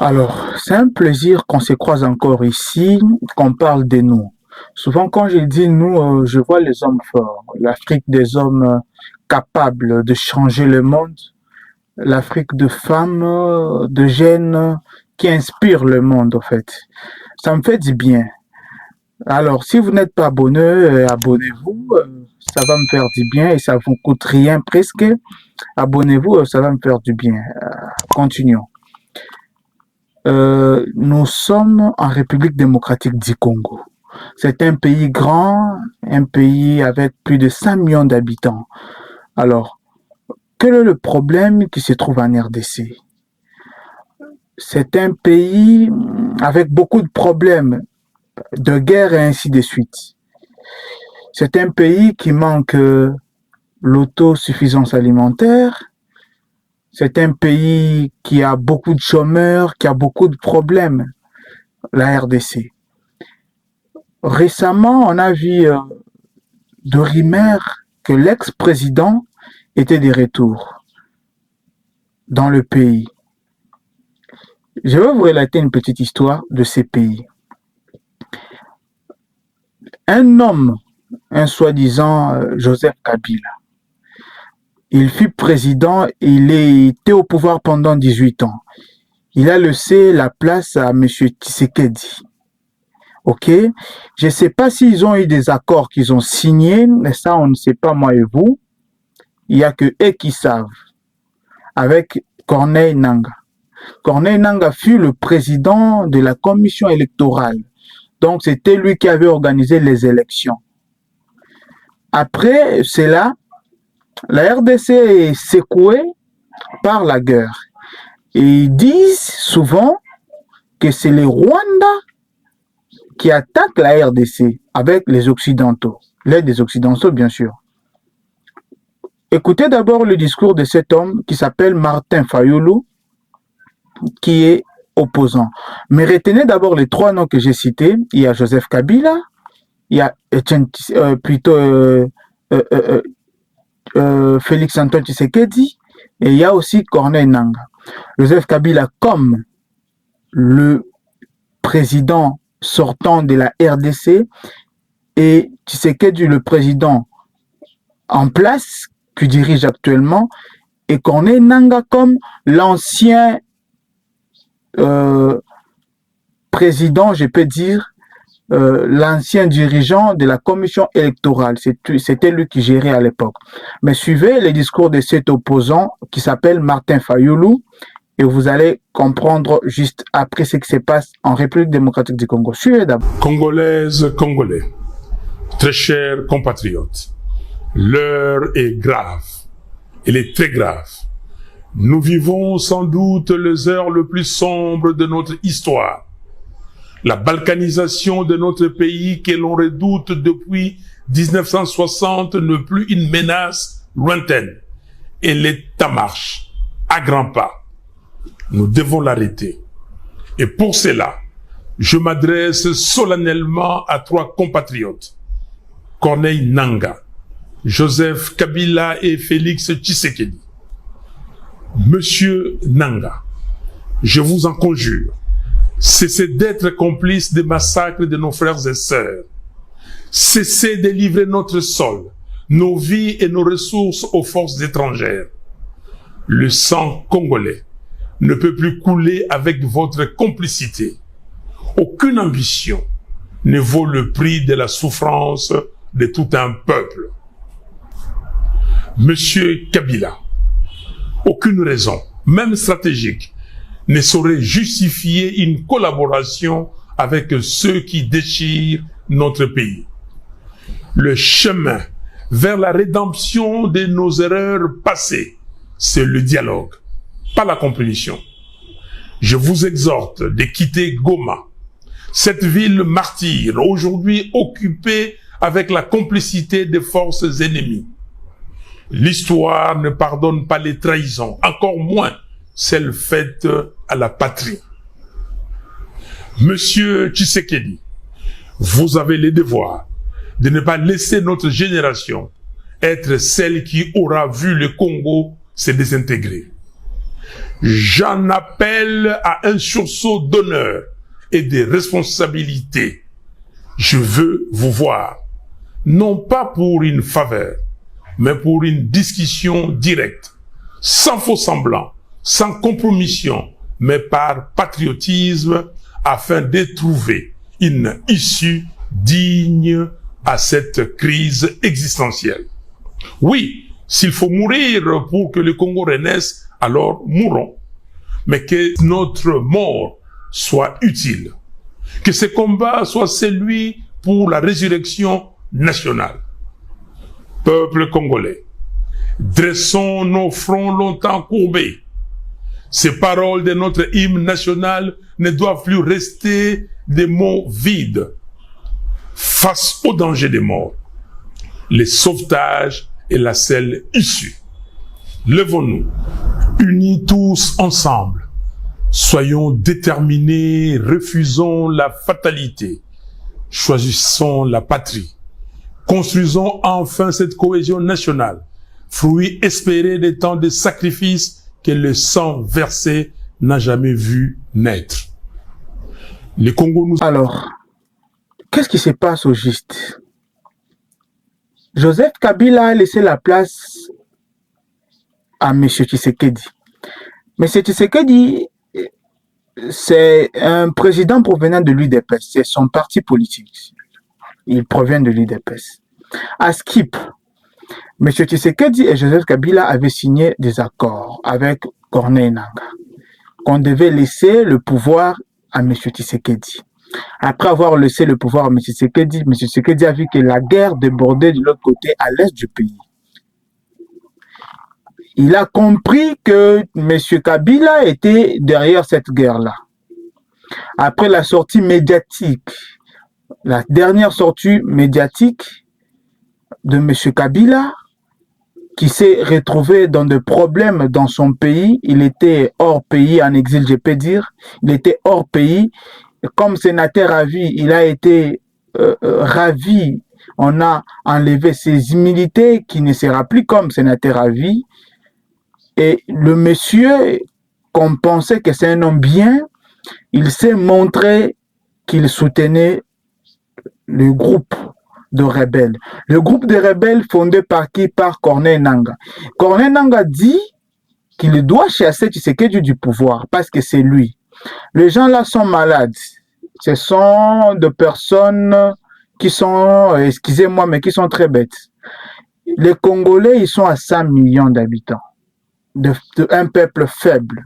Alors, c'est un plaisir qu'on se croise encore ici, qu'on parle de nous. Souvent, quand je dis nous, je vois les hommes forts, l'Afrique des hommes capables de changer le monde, l'Afrique de femmes, de jeunes qui inspirent le monde, en fait. Ça me fait du bien. Alors, si vous n'êtes pas abonné, abonnez-vous, ça va me faire du bien et ça vous coûte rien presque. Abonnez-vous, ça va me faire du bien. Continuons. Nous sommes en République démocratique du Congo. C'est un pays grand, un pays avec plus de 5 millions d'habitants. Alors, quel est le problème qui se trouve en RDC? C'est un pays avec beaucoup de problèmes, de guerre et ainsi de suite. C'est un pays qui manque l'autosuffisance alimentaire. C'est un pays qui a beaucoup de chômeurs, qui a beaucoup de problèmes, la RDC. Récemment, on a vu de rumeurs que l'ex-président était de retour dans le pays. Je vais vous relater une petite histoire de ces pays. Un homme, un soi-disant Joseph Kabila, il fut président, il était au pouvoir pendant 18 ans. Il a laissé la place à M. Tshisekedi. Ok, je ne sais pas s'ils ont eu des accords qu'ils ont signés, mais ça on ne sait pas moi et vous. Il n'y a que eux qui savent. Avec Corneille Nangaa. Corneille Nangaa fut le président de la commission électorale. Donc c'était lui qui avait organisé les élections. Après cela, la RDC est secouée par la guerre. Et ils disent souvent que c'est les Rwandais qui attaquent la RDC avec les Occidentaux. L'aide des Occidentaux, bien sûr. Écoutez d'abord le discours de cet homme qui s'appelle Martin Fayulu, qui est opposant. Mais retenez d'abord les trois noms que j'ai cités. Il y a Joseph Kabila, il y a Félix Antoine Tshisekedi, et il y a aussi Corneille Nangaa. Joseph Kabila comme le président sortant de la RDC et Tshisekedi le président en place qui dirige actuellement et Corneille Nangaa comme l'ancien président, je peux dire, l'ancien dirigeant de la commission électorale. C'était lui qui gérait à l'époque. Mais suivez les discours de cet opposant qui s'appelle Martin Fayulu et vous allez comprendre juste après ce qui se passe en République démocratique du Congo. Suivez d'abord. Congolaises, Congolais, très chers compatriotes, l'heure est grave. Elle est très grave. Nous vivons sans doute les heures les plus sombres de notre histoire. La balkanisation de notre pays que l'on redoute depuis 1960 n'est plus une menace lointaine. Elle est en marche, à grands pas. Nous devons l'arrêter. Et pour cela, je m'adresse solennellement à trois compatriotes. Corneille Nangaa, Joseph Kabila et Félix Tshisekedi. Monsieur Nangaa, je vous en conjure, cessez d'être complices des massacres de nos frères et sœurs. Cessez de livrer notre sol, nos vies et nos ressources aux forces étrangères. Le sang congolais ne peut plus couler avec votre complicité. Aucune ambition ne vaut le prix de la souffrance de tout un peuple. Monsieur Kabila, aucune raison, même stratégique, ne saurait justifier une collaboration avec ceux qui déchirent notre pays. Le chemin vers la rédemption de nos erreurs passées, c'est le dialogue, pas la compétition. Je vous exhorte de quitter Goma, cette ville martyre, aujourd'hui occupée avec la complicité des forces ennemies. L'histoire ne pardonne pas les trahisons, encore moins celles faites à la patrie. Monsieur Tshisekedi, vous avez le devoir de ne pas laisser notre génération être celle qui aura vu le Congo se désintégrer. J'en appelle à un sursaut d'honneur et de responsabilité. Je veux vous voir, non pas pour une faveur, mais pour une discussion directe, sans faux semblant, sans compromission, mais par patriotisme, afin de trouver une issue digne à cette crise existentielle. Oui, s'il faut mourir pour que le Congo renaisse, alors mourons. Mais que notre mort soit utile. Que ce combat soit celui pour la résurrection nationale. Peuple congolais, dressons nos fronts longtemps courbés. Ces paroles de notre hymne national ne doivent plus rester des mots vides. Face au danger des morts, le sauvetage est la seule issue. Levons-nous, unis tous ensemble. Soyons déterminés, refusons la fatalité. Choisissons la patrie. Construisons enfin cette cohésion nationale, fruit espéré des temps de sacrifices que le sang versé n'a jamais vu naître. Les Congo nous... Alors, qu'est-ce qui se passe au juste? Joseph Kabila a laissé la place à M. Tshisekedi. M. Tshisekedi, c'est un président provenant de l'UDPS, c'est son parti politique. Il provient de l'UDPS. À Skip, M. Tshisekedi et Joseph Kabila avaient signé des accords avec Corneille Nangaa, qu'on devait laisser le pouvoir à M. Tshisekedi. Après avoir laissé le pouvoir à M. Tshisekedi a vu que la guerre débordait de l'autre côté, à l'est du pays. Il a compris que M. Kabila était derrière cette guerre-là. Après la sortie médiatique, la dernière sortie médiatique de M. Kabila, qui s'est retrouvé dans des problèmes dans son pays, il était hors pays, en exil, je peux dire, il était hors pays. Comme sénateur à vie, il a été ravi, on a enlevé ses immunités, qui ne sera plus comme sénateur à vie. Et le monsieur, qu'on pensait que c'est un homme bien, il s'est montré qu'il soutenait le groupe de rebelles. Le groupe de rebelles fondé par qui? Par Corneille Nangaa. Corneille Nangaa dit qu'il doit chasser Tshisekedi du pouvoir parce que c'est lui. Les gens là sont malades. Ce sont des personnes qui sont, excusez-moi, mais qui sont très bêtes. Les Congolais, ils sont à 100 millions d'habitants. Un peuple faible.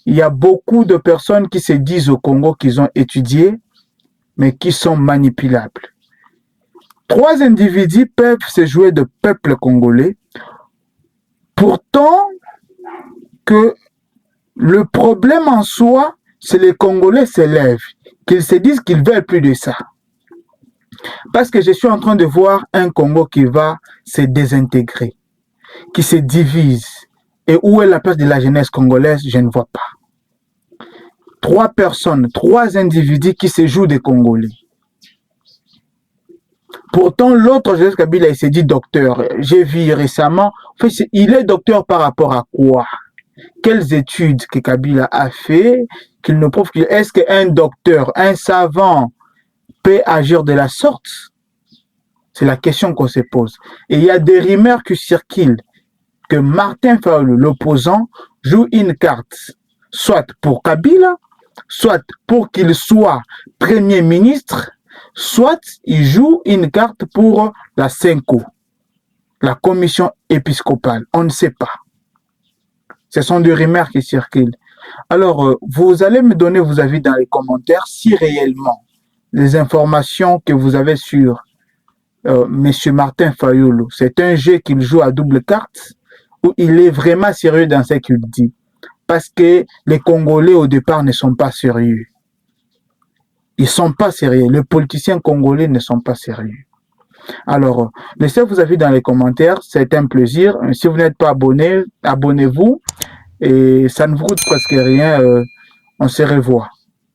Il y a beaucoup de personnes qui se disent au Congo qu'ils ont étudié, mais qui sont manipulables. 3 individus peuvent se jouer de peuple congolais, pourtant que le problème en soi, c'est les Congolais s'élèvent, qu'ils se disent qu'ils veulent plus de ça. Parce que je suis en train de voir un Congo qui va se désintégrer, qui se divise. Et où est la place de la jeunesse congolaise? Je ne vois pas. 3 personnes, 3 individus qui se jouent des Congolais. Pourtant, l'autre, Joseph Kabila, il s'est dit docteur. J'ai vu récemment, en fait, il est docteur par rapport à quoi? Quelles études que Kabila a fait qu'il nous prouve que est-ce qu'un docteur, un savant peut agir de la sorte? C'est la question qu'on se pose. Et il y a des rumeurs qui circulent que Martin Fayulu, l'opposant, joue une carte, soit pour Kabila, soit pour qu'il soit Premier ministre, soit il joue une carte pour la CENCO, la commission épiscopale. On ne sait pas. Ce sont des rumeurs qui circulent. Alors, vous allez me donner vos avis dans les commentaires si réellement les informations que vous avez sur M. Martin Fayulu, c'est un jeu qu'il joue à double carte ou il est vraiment sérieux dans ce qu'il dit. Parce que les Congolais au départ ne sont pas sérieux. Ils ne sont pas sérieux. Les politiciens congolais ne sont pas sérieux. Alors, laissez vos avis dans les commentaires. C'est un plaisir. Si vous n'êtes pas abonné, abonnez-vous. Et ça ne vous coûte presque rien. On se revoit.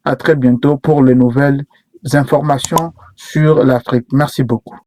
À très bientôt pour les nouvelles informations sur l'Afrique. Merci beaucoup.